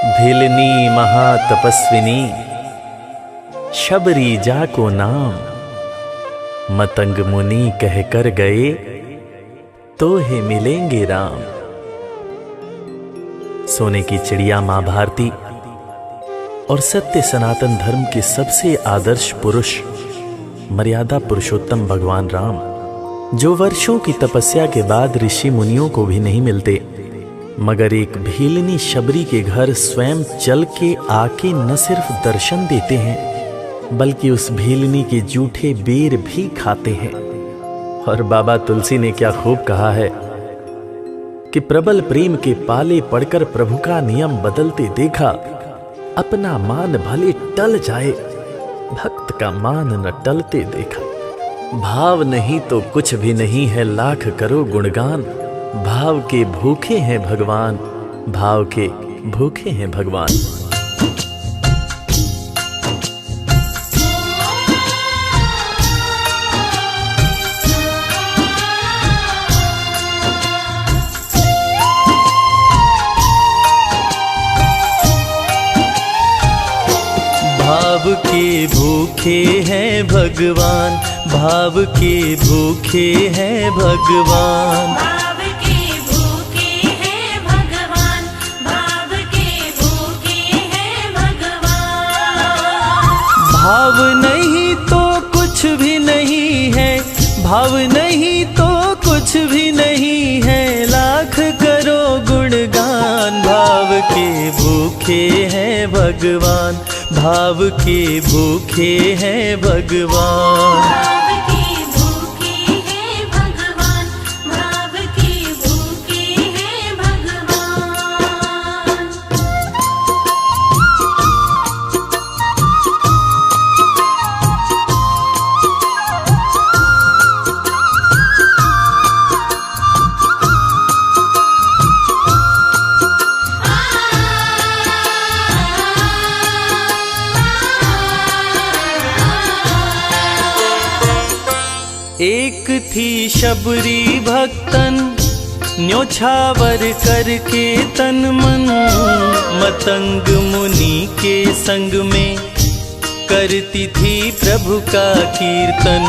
भिलनी महातपस्विनी शबरी जा को नाम, मतंग मुनि कह कर गए तो हे मिलेंगे राम। सोने की चिड़िया मां भारती और सत्य सनातन धर्म के सबसे आदर्श पुरुष मर्यादा पुरुषोत्तम भगवान राम, जो वर्षों की तपस्या के बाद ऋषि मुनियों को भी नहीं मिलते, मगर एक भीलनी शबरी के घर स्वयं चल के आके न सिर्फ दर्शन देते हैं बल्कि उस भीलनी के जूठे बेर भी खाते हैं। और बाबा तुलसी ने क्या खूब कहा है कि प्रबल प्रेम के पाले पड़कर प्रभु का नियम बदलते देखा, अपना मान भले टल जाए भक्त का मान न टलते देखा। भाव नहीं तो कुछ भी नहीं है, लाख करो गुणगान, भाव के भूखे हैं भगवान, भाव के भूखे हैं भगवान। भाव के भूखे हैं भगवान, भाव के भूखे हैं भगवान, भाव के भूखे हैं भगवान, भाव के भूखे हैं भगवान। भाव नहीं तो कुछ भी नहीं है, भाव नहीं तो कुछ भी नहीं है, लाख करो गुणगान। भाव के भूखे हैं भगवान, भाव के भूखे हैं भगवान। भाव के भूखे हैं भगवान, भाव के भूखे हैं भगवान। एक थी शबरी भक्तन, न्योछावर करके तन मन, मतंग मुनि के संग में करती थी प्रभु का कीर्तन।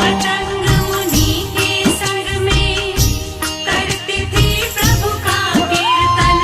मतंग मुनि के संग में करती थी प्रभु का कीर्तन।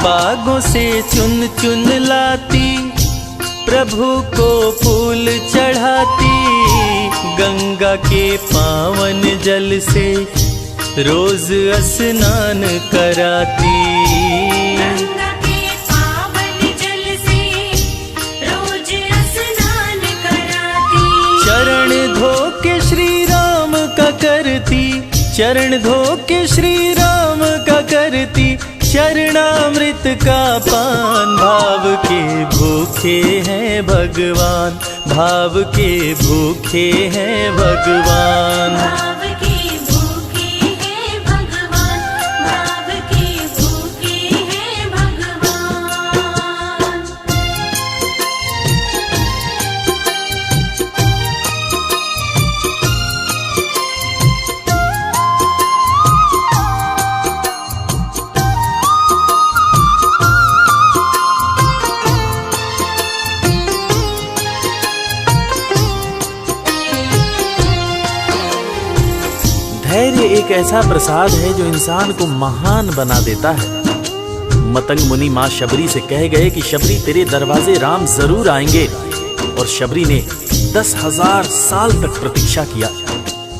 बागों से चुन चुन लाती, प्रभु को फूल चढ़ाती, गंगा के पावन जल से रोज स्नान कराती। गंगा के पावन जल से रोज स्नान कराती। चरण धो के श्री राम का करती, चरण धो के श्री राम का करती, चरणामृत का पान। भाव के भूखे हैं भगवान, भाव के भूखे हैं भगवान। भाव के भूखे हैं भगवान, भाव के भूखे हैं भगवान। धैर्य एक ऐसा प्रसाद है जो इंसान को महान बना देता है। मतंग मुनि मां शबरी से कह गए कि शबरी तेरे दरवाजे राम जरूर आएंगे, और शबरी ने 10,000 साल तक प्रतीक्षा किया।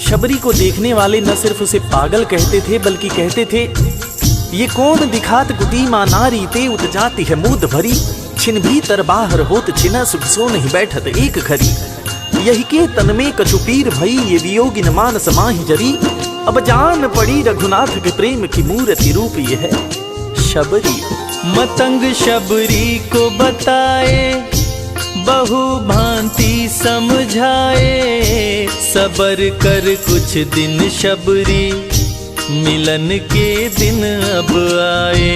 शबरी को देखने वाले न सिर्फ उसे पागल कहते थे बल्कि कहते थे, ये कौन दिखात कुटी मां नारी ते उत जाती है मूद भरी, छिन भीतर बाहर होत छिना सुख सो नहीं बैठत एक घड़ी, यही के तन में कछुपीर भई ये वियोगिन मानस माहि जरी, अब जान पड़ी रघुनाथ के प्रेम की मूर्ति रूप ये है शबरी। मतंग शबरी को बताए, बहु भांति समझाए, सबर कर कुछ दिन शबरी, मिलन के दिन अब आए।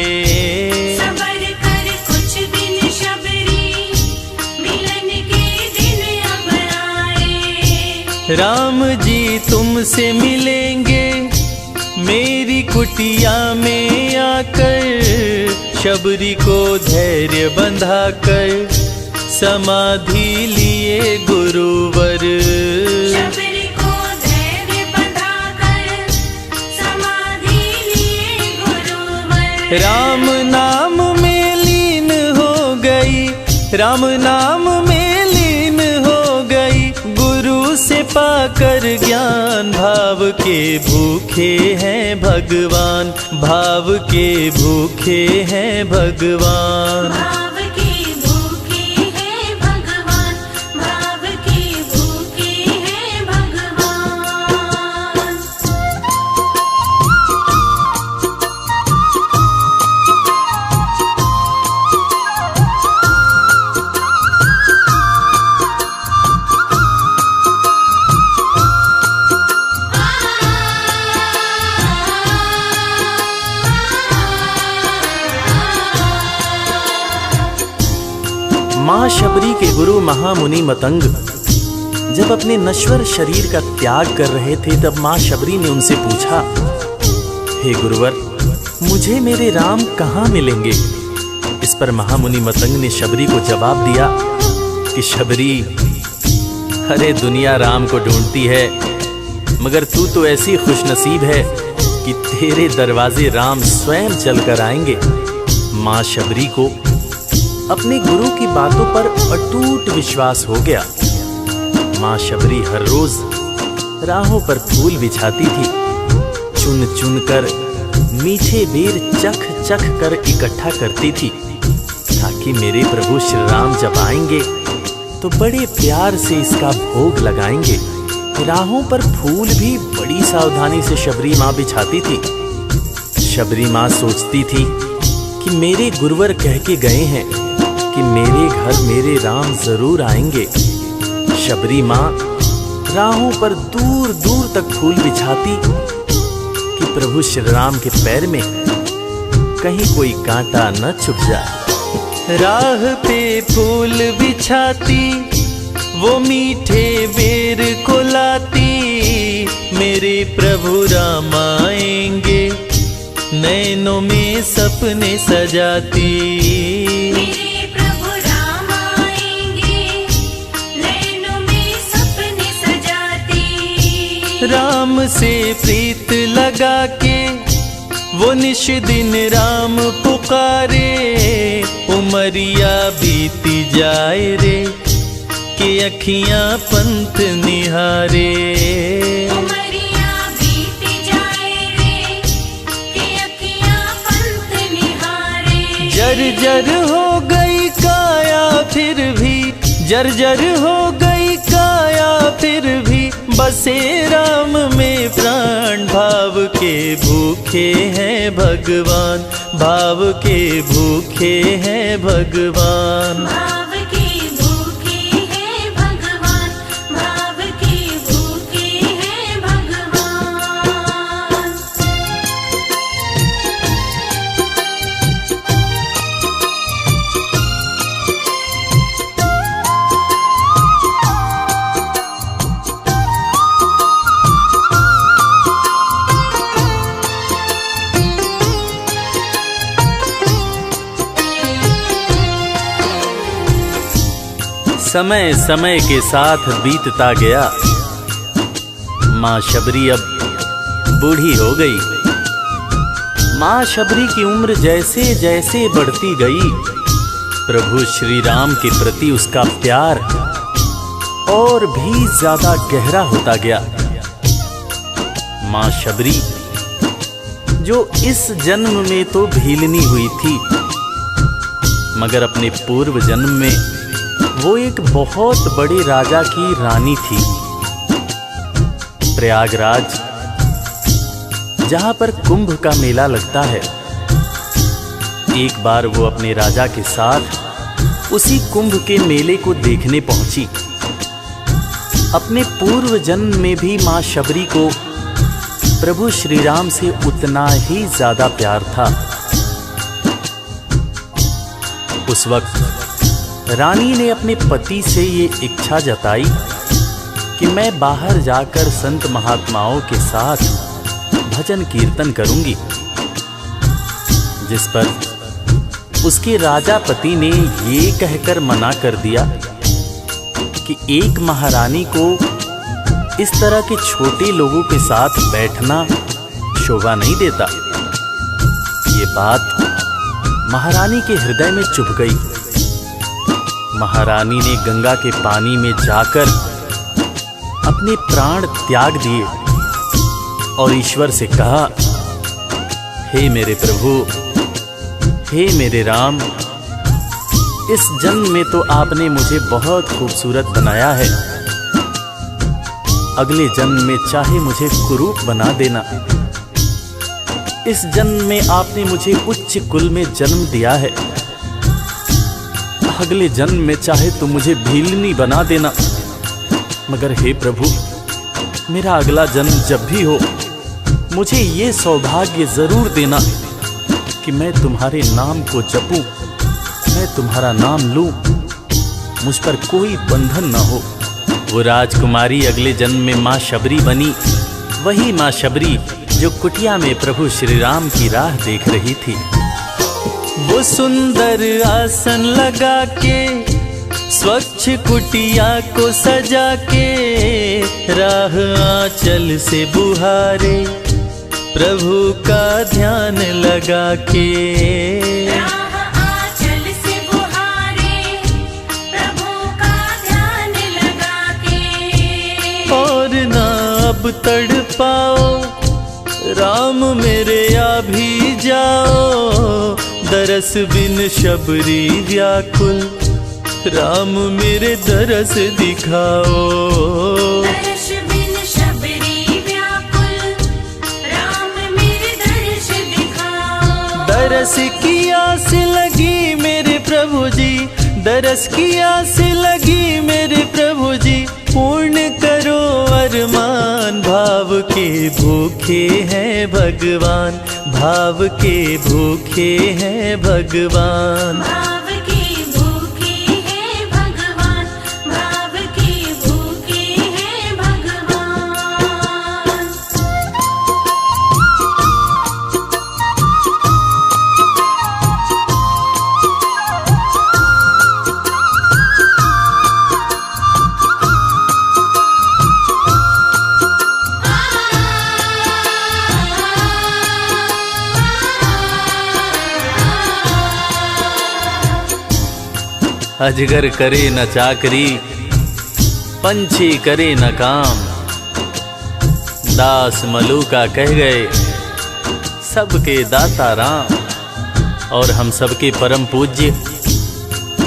सबर कर कुछ दिन शबरी, मिलन के दिन अब आए। राम जी तुमसे मिलेंगे, मेरी कुटिया में आकर शबरी को धैर्य बंधा कर समाधि लिए गुरुवर। शबरी को धैर्य बंधाकर समाधि लिए गुरुवर। राम नाम में लीन हो गई, राम नाम में लीन हो गई, गुरु से पाकर ज्ञान। भाव के भूखे हैं भगवान, भाव के भूखे हैं भगवान। भाव के भूखे हैं भगवान, भाव के भूखे हैं भगवान। माँ शबरी के गुरु महामुनि मतंग जब अपने नश्वर शरीर का त्याग कर रहे थे, तब माँ शबरी ने उनसे पूछा, हे गुरुवर, मुझे मेरे राम कहाँ मिलेंगे? इस पर महामुनि मतंग ने शबरी को जवाब दिया कि शबरी, अरे दुनिया राम को ढूंढती है, मगर तू तो ऐसी खुशनसीब है कि तेरे दरवाजे राम स्वयं चलकर आएंगे। माँ शबरी को अपने गुरु की बातों पर अटूट विश्वास हो गया। माँ शबरी हर रोज राहों पर फूल बिछाती थी, चुन चुन कर मीठे बेर चख चख कर इकट्ठा करती थी, ताकि मेरे प्रभु श्री राम जब आएंगे तो बड़े प्यार से इसका भोग लगाएंगे। राहों पर फूल भी बड़ी सावधानी से शबरी माँ बिछाती थी। शबरी माँ सोचती थी कि मेरे गुरुवर कह के गए हैं कि मेरे घर मेरे राम जरूर आएंगे। शबरी माँ राहों पर दूर दूर तक फूल बिछाती कि प्रभु श्री राम के पैर में कहीं कोई कांटा न चुभ जाए। राह पे फूल बिछाती, वो मीठे बेर को लाती, मेरे प्रभु राम आएंगे, नैनों में सपने सजाती। मेरे प्रभु राम आएंगे, नैनों में सपने सजाती। राम से प्रीत लगा के वो निश दिन राम पुकारे, उमरिया बीती जाए रे कि अखियां पंथ निहारे। उमरिया बीती जाए रे कि अखियां पंथ निहारे। जर्जर हो गई काया फिर भी, जर्जर हो गई काया फिर भी, बसे राम में प्राण। भाव के भूखे हैं भगवान, भाव के भूखे हैं भगवान। भाव के भूखे हैं भगवान, भाव के भूखे हैं भगवान। समय समय के साथ बीतता गया। माँ शबरी अब बूढ़ी हो गई। माँ शबरी की उम्र जैसे जैसे बढ़ती गई, प्रभु श्री राम के प्रति उसका प्यार और भी ज्यादा गहरा होता गया। माँ शबरी जो इस जन्म में तो भीलनी हुई थी, मगर अपने पूर्व जन्म में वो एक बहुत बड़े राजा की रानी थी। प्रयागराज, जहां पर कुंभ का मेला लगता है, एक बार वो अपने राजा के साथ उसी कुंभ के मेले को देखने पहुंची। अपने पूर्व जन्म में भी मां शबरी को प्रभु श्री राम से उतना ही ज्यादा प्यार था। उस वक्त रानी ने अपने पति से ये इच्छा जताई कि मैं बाहर जाकर संत महात्माओं के साथ भजन कीर्तन करूंगी, जिस पर उसके राजापति ने ये कहकर मना कर दिया कि एक महारानी को इस तरह के छोटे लोगों के साथ बैठना शोभा नहीं देता। ये बात महारानी के हृदय में चुभ गई। महारानी ने गंगा के पानी में जाकर अपने प्राण त्याग दिए और ईश्वर से कहा, हे मेरे प्रभु, हे मेरे राम, इस जन्म में तो आपने मुझे बहुत खूबसूरत बनाया है, अगले जन्म में चाहे मुझे कुरूप बना देना। इस जन्म में आपने मुझे उच्च कुल में जन्म दिया है, अगले जन्म में चाहे तो मुझे भीलनी बना देना। मगर हे प्रभु, मेरा अगला जन्म जब भी हो, मुझे ये सौभाग्य जरूर देना कि मैं तुम्हारे नाम को जपूं, मैं तुम्हारा नाम लूं, मुझ पर कोई बंधन न हो। वो राजकुमारी अगले जन्म में माँ शबरी बनी, वही माँ शबरी जो कुटिया में प्रभु श्री राम की राह देख रही थी। वो सुंदर आसन लगा के, स्वच्छ कुटिया को सजा के, राह आंचल से बुहारे, प्रभु का ध्यान लगा के। राह आंचल से बुहारे, प्रभु का ध्यान लगा के। और ना अब तड़पाओ, राम मेरे आ भी जाओ, दरस बिन शबरी व्याकुल, राम मेरे दरस दिखाओ। दरस बिन शबरी व्याकुल, राम मेरे दरस दिखाओ। दरस की आस लगी मेरे प्रभु जी, दरस की आस लगी मेरे प्रभु जी, पूर्ण करो अरमान। भाव के भूखे हैं भगवान, भाव के भूखे हैं भगवान। भाव के भूखे हैं भगवान, भाव के भूखे हैं भगवान। अजगर करे न चाकरी, पंछी करे न काम, दास मलूका कह गए सबके दाता राम। और हम सबके परम पूज्य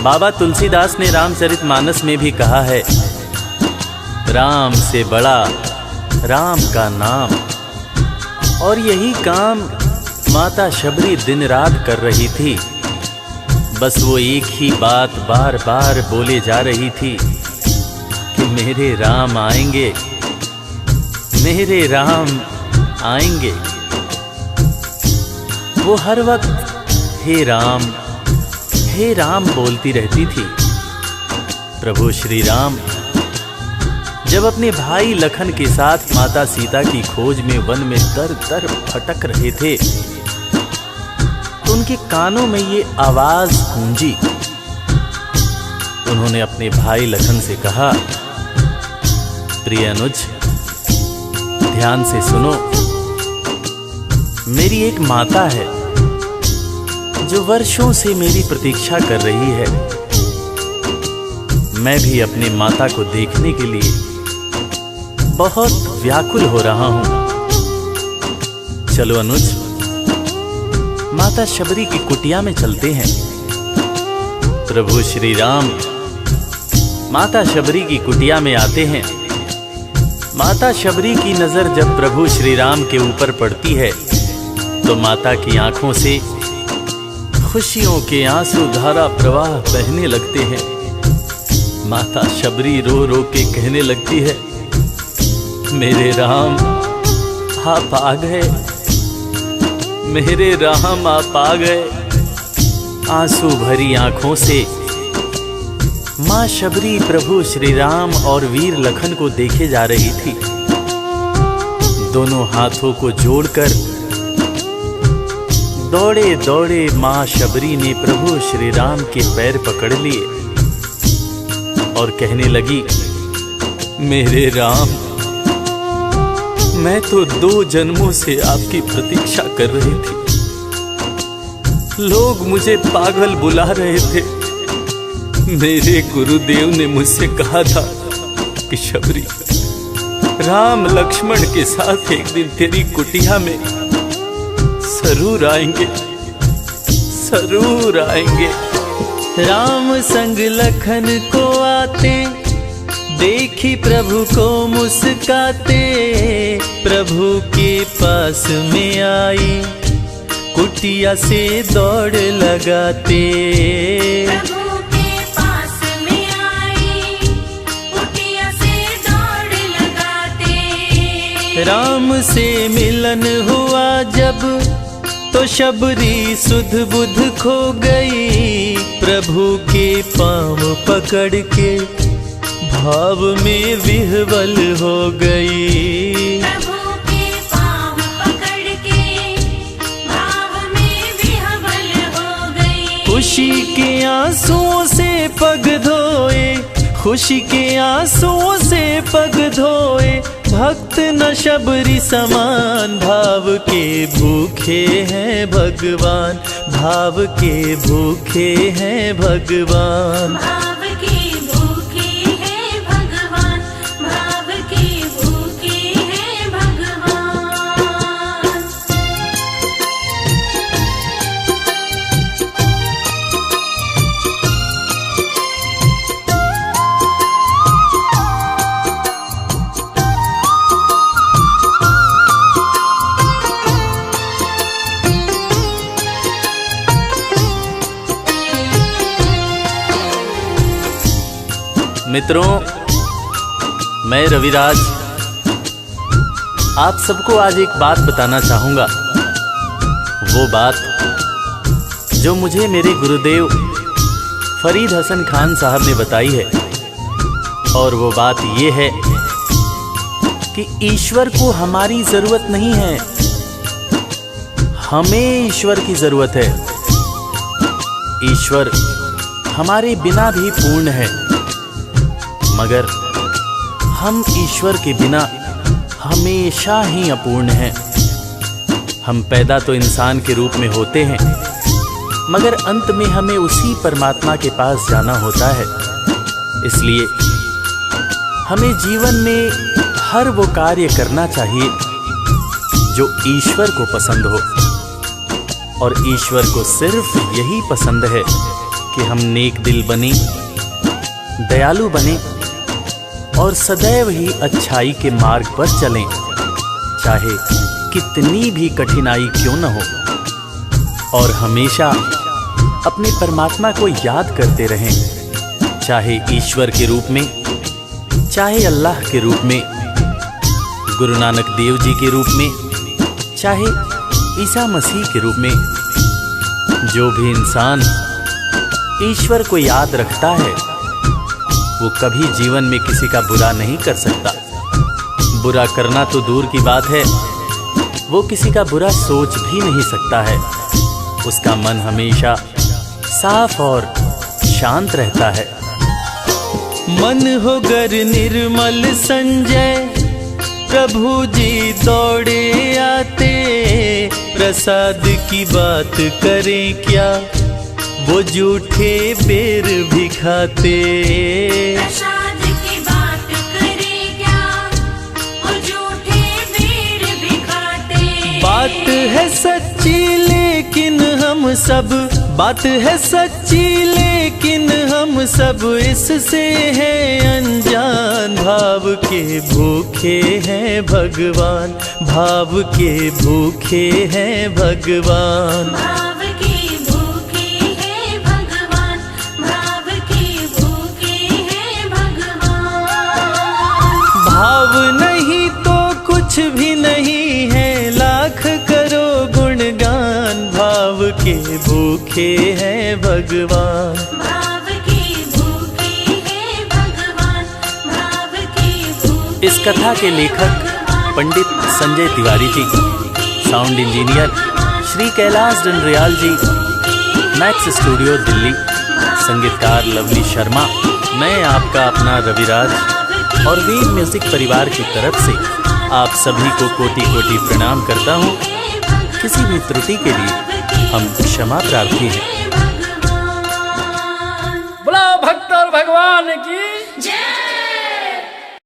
बाबा तुलसीदास ने रामचरितमानस में भी कहा है, राम से बड़ा राम का नाम। और यही काम माता शबरी दिन रात कर रही थी। बस वो एक ही बात बार बार बोले जा रही थी कि मेरे राम आएंगे, मेरे राम आएंगे। वो हर वक्त हे राम बोलती रहती थी। प्रभु श्री राम जब अपने भाई लखन के साथ माता सीता की खोज में वन में दर दर भटक रहे थे, तो उनके कानों में ये आवाज गूंजी। उन्होंने अपने भाई लखन से कहा, प्रिय अनुज, ध्यान से सुनो। मेरी एक माता है जो वर्षों से मेरी प्रतीक्षा कर रही है। मैं भी अपने माता को देखने के लिए बहुत व्याकुल हो रहा हूं। चलो अनुज, माता शबरी की कुटिया में चलते हैं। प्रभु श्री राम माता शबरी की कुटिया में आते हैं। माता शबरी की नजर जब प्रभु श्री राम के ऊपर पड़ती है तो माता की आंखों से खुशियों के आंसू धारा प्रवाह बहने लगते हैं। माता शबरी रो रो के कहने लगती है, मेरे राम आप आ गए, मेरे राम आप आ गए। आंसू भरी आंखों से मां शबरी प्रभु श्री राम और वीर लखन को देखे जा रही थी। दोनों हाथों को जोड़कर दौड़े दौड़े माँ शबरी ने प्रभु श्री राम के पैर पकड़ लिए और कहने लगी, मेरे राम, मैं तो 2 जन्मों से आपकी प्रतीक्षा कर रही थी। लोग मुझे पागल बुला रहे थे। मेरे गुरुदेव ने मुझसे कहा था कि शबरी, राम लक्ष्मण के साथ एक दिन तेरी कुटिया में जरूर आएंगे, जरूर आएंगे। राम संग लखन को आते देखी प्रभु को मुस्काते, प्रभु के पास में आई कुटिया से दौड़ लगाते। प्रभु के पास में आई कुटिया से दौड़ लगाते। राम से मिलन हुआ जब तो शबरी सुध बुध खो गई, प्रभु के पाँव पकड़ के भाव में विह्वल हो गई। प्रभु के पाँव पकड़ के भाव में विह्वल हो गई। खुशी के आंसुओं से पग धोए, खुशी के आंसुओं से पग धोए, भक्त न शबरी समान, भाव के भूखे हैं भगवान, भाव के भूखे हैं भगवान। भाव के भूखे हैं भगवान, भाव के भूखे हैं भगवान। मित्रों, मैं रविराज आप सबको आज एक बात बताना चाहूंगा। वो बात जो मुझे मेरे गुरुदेव फरीद हसन खान साहब ने बताई है, और वो बात ये है कि ईश्वर को हमारी जरूरत नहीं है, हमें ईश्वर की जरूरत है। ईश्वर हमारे बिना भी पूर्ण है, मगर हम ईश्वर के बिना हमेशा ही अपूर्ण हैं। हम पैदा तो इंसान के रूप में होते हैं, मगर अंत में हमें उसी परमात्मा के पास जाना होता है। इसलिए हमें जीवन में हर वो कार्य करना चाहिए जो ईश्वर को पसंद हो, और ईश्वर को सिर्फ यही पसंद है कि हम नेक दिल बने, दयालु बने और सदैव ही अच्छाई के मार्ग पर चलें, चाहे कितनी भी कठिनाई क्यों न हो। और हमेशा अपने परमात्मा को याद करते रहें, चाहे ईश्वर के रूप में, चाहे अल्लाह के रूप में, गुरु नानक देव जी के रूप में, चाहे ईसा मसीह के रूप में। जो भी इंसान ईश्वर को याद रखता है वो कभी जीवन में किसी का बुरा नहीं कर सकता। बुरा करना तो दूर की बात है, वो किसी का बुरा सोच भी नहीं सकता है। उसका मन हमेशा साफ और शांत रहता है। मन हो गर निर्मल संजय, प्रभु जी दौड़े आते, प्रसाद की बात करें क्या, वो झूठे बेर भी खाते। प्रसाद की बात करें क्या, वो झूठे बेर भी खाते। बात है सच्ची लेकिन हम सब, बात है सच्ची लेकिन हम सब इससे हैं अनजान। भाव के भूखे हैं भगवान, भाव के भूखे हैं भगवान। भाव के भूखे हैं भगवान, भाव के भूखे हैं भगवान। भाव नहीं तो कुछ भी नहीं है, लाख करो गुणगान। भाव के भूखे हैं भगवान। भाव के भूखे हैं भगवान, भाव के भूखे। इस कथा के लेखक पंडित संजय तिवारी जी, साउंड इंजीनियर श्री कैलाश डंडरियाल जी, मैक्स स्टूडियो दिल्ली, संगीतकार लवली शर्मा, मैं आपका अपना रविराज और वीर म्यूजिक परिवार की तरफ से आप सभी को कोटि कोटि प्रणाम करता हूँ। किसी भी त्रुटि के लिए हम क्षमा प्रार्थी हैं। बोला भक्त और भगवान की